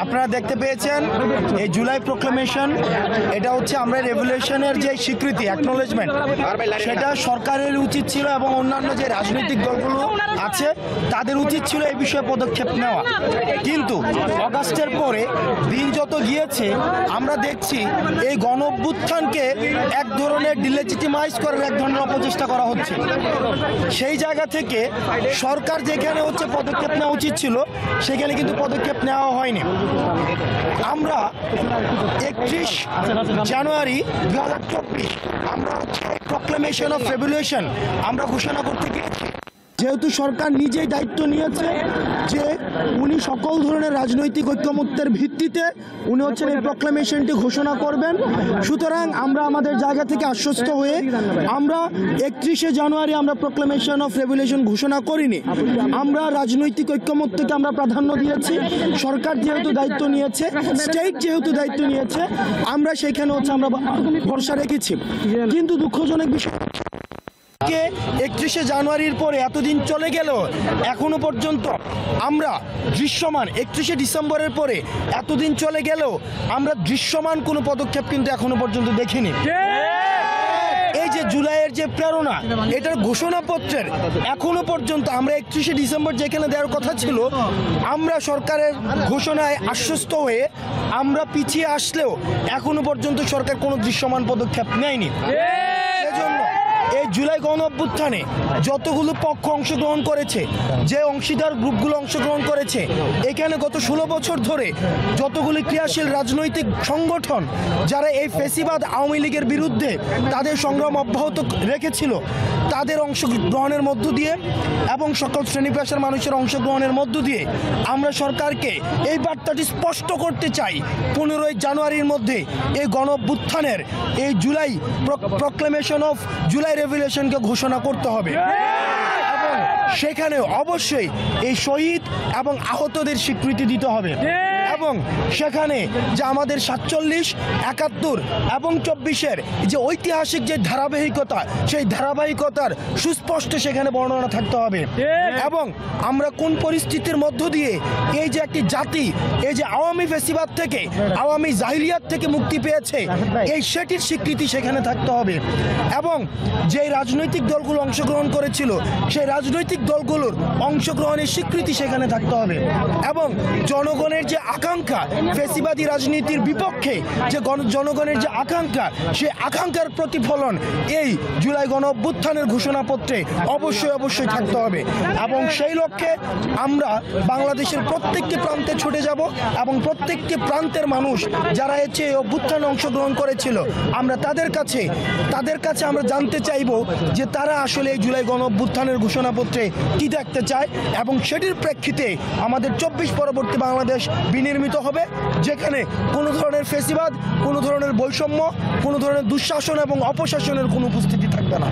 আপনারা দেখতে পেয়েছেন এই জুলাই প্রোক্লেমেশন, এটা হচ্ছে আমরা রেভলিউশনের যে স্বীকৃতি, অ্যাকনোলেজমেন্ট, সেটা সরকারের উচিত ছিল এবং অন্যান্য যে রাজনৈতিক দলগুলো আছে তাদের উচিত ছিল এই বিষয়ে পদক্ষেপ নেওয়া। কিন্তু অগাস্টের পরে দিন যত গিয়েছে আমরা দেখছি এই গণ অভ্যুত্থানকে এক ধরনের ডিলেজিটিমাইজ করার এক ধরনের অপচেষ্টা করা হচ্ছে। সেই জায়গা থেকে সরকার যেখানে হচ্ছে পদক্ষেপ নেওয়া উচিত ছিল সেখানে কিন্তু পদক্ষেপ নেওয়া হয়নি। আমরা 31 জানুয়ারি 2024 আমরা প্রোক্লেমেশন অফ রেভলিউশন আমরা ঘোষণা করতে গিয়েছি। যেহেতু সরকার নিজেই দায়িত্ব নিয়েছে যে উনি সকল ধরনের রাজনৈতিক ঐক্যমত্যের ভিত্তিতে উনি হচ্ছেন এই প্রোক্লেমেশনটি ঘোষণা করবেন, সুতরাং আমরা আমাদের জায়গা থেকে আশ্বস্ত হয়ে আমরা 31শে জানুয়ারি আমরা প্রোক্লেমেশন অফ রেভলিউশন ঘোষণা করিনি। আমরা রাজনৈতিক ঐক্যমত্যকে আমরা প্রাধান্য দিয়েছি। সরকার যেহেতু দায়িত্ব নিয়েছে, স্টেট যেহেতু দায়িত্ব নিয়েছে, আমরা সেখানে হচ্ছে আমরা ভরসা রেখেছি। কিন্তু দুঃখজনক বিষয়, 31শে জানুয়ারির পরে এতদিন চলে গেল এখনো পর্যন্ত আমরা দৃশ্যমান, 31শে ডিসেম্বরের পরে এতদিন চলে গেল আমরা দৃশ্যমান কোনো পদক্ষেপ কিন্তু এখনো পর্যন্ত দেখিনি। এই যে জুলাইয়ের যে প্রেরণা, এটার ঘোষণাপত্রের এখনো পর্যন্ত আমরা 31শে ডিসেম্বর যেখানে দেওয়ার কথা ছিল, আমরা সরকারের ঘোষণায় আশ্বস্ত হয়ে আমরা পিছিয়ে আসলেও এখনো পর্যন্ত সরকার কোনো দৃশ্যমান পদক্ষেপ নেয়নি। সেজন্য এই জুলাই গণ অভ্যুত্থানে যতগুলো পক্ষ অংশগ্রহণ করেছে, যে অংশীদার গ্রুপগুলো অংশগ্রহণ করেছে, এখানে গত 16 বছর ধরে যতগুলি ক্রিয়াশীল রাজনৈতিক সংগঠন যারা এই ফ্যাসিবাদ আওয়ামী লীগের বিরুদ্ধে তাদের সংগ্রাম অব্যাহত রেখেছিল, তাদের অংশগ্রহণের মধ্য দিয়ে এবং সকল শ্রেণী পেশার মানুষের অংশগ্রহণের মধ্য দিয়ে আমরা সরকারকে এই বার্তাটি স্পষ্ট করতে চাই, 15 জানুয়ারির মধ্যে এই গণ অভ্যুত্থানের এই জুলাই প্রোক্লেমেশন অফ জুলাই রেভলিউশনকে ঘোষণা করতে হবে এবং সেখানে অবশ্যই এই শহীদ এবং আহতদের স্বীকৃতি দিতে হবে এবং সেখানে যে আমাদের 47, 71 এবং 24-এর যে ঐতিহাসিক যে ধারাবাহিকতা, সেই ধারাবাহিকতার সুস্পষ্ট সেখানে বর্ণনা থাকতে হবে এবং আমরা কোন পরিস্থিতির মধ্য দিয়ে এই যে একটি জাতি এই যে আওয়ামী ফ্যাসিবাদ থেকে, আওয়ামী জাহিলিয়াত থেকে মুক্তি পেয়েছে, এই সেটির স্বীকৃতি সেখানে থাকতে হবে এবং যে রাজনৈতিক দলগুলো অংশগ্রহণ করেছিল সেই রাজনৈতিক দলগুলোর অংশগ্রহণের স্বীকৃতি সেখানে থাকতে হবে এবং জনগণের যে আকাঙ্ক্ষা, ফ্যাসিবাদী রাজনীতির বিপক্ষে যে জনগণের যে আকাঙ্ক্ষা, সেই আকাঙ্ক্ষার প্রতিফলন এই জুলাই গণ অভ্যুত্থানের ঘোষণাপত্রে অবশ্যই থাকতে হবে এবং সেই লক্ষ্যে আমরা বাংলাদেশের প্রত্যেকটি প্রান্তে ছুটে যাব এবং প্রত্যেকটি প্রান্তের মানুষ যারা হচ্ছে এই অভ্যুত্থানে অংশগ্রহণ করেছিল, আমরা তাদের কাছে আমরা জানতে চাইব যে তারা আসলে এই জুলাই গণ অভ্যুত্থানের ঘোষণাপত্রে কি দেখতে চায় এবং সেটির প্রেক্ষিতে আমাদের 24 পরবর্তী বাংলাদেশ বিনির্মিত হবে, যেখানে কোনো ধরনের ফ্যাসিবাদ, কোনো ধরনের বৈষম্য, কোনো ধরনের দুঃশাসন এবং অপশাসনের কোনো উপস্থিতি থাকবে না।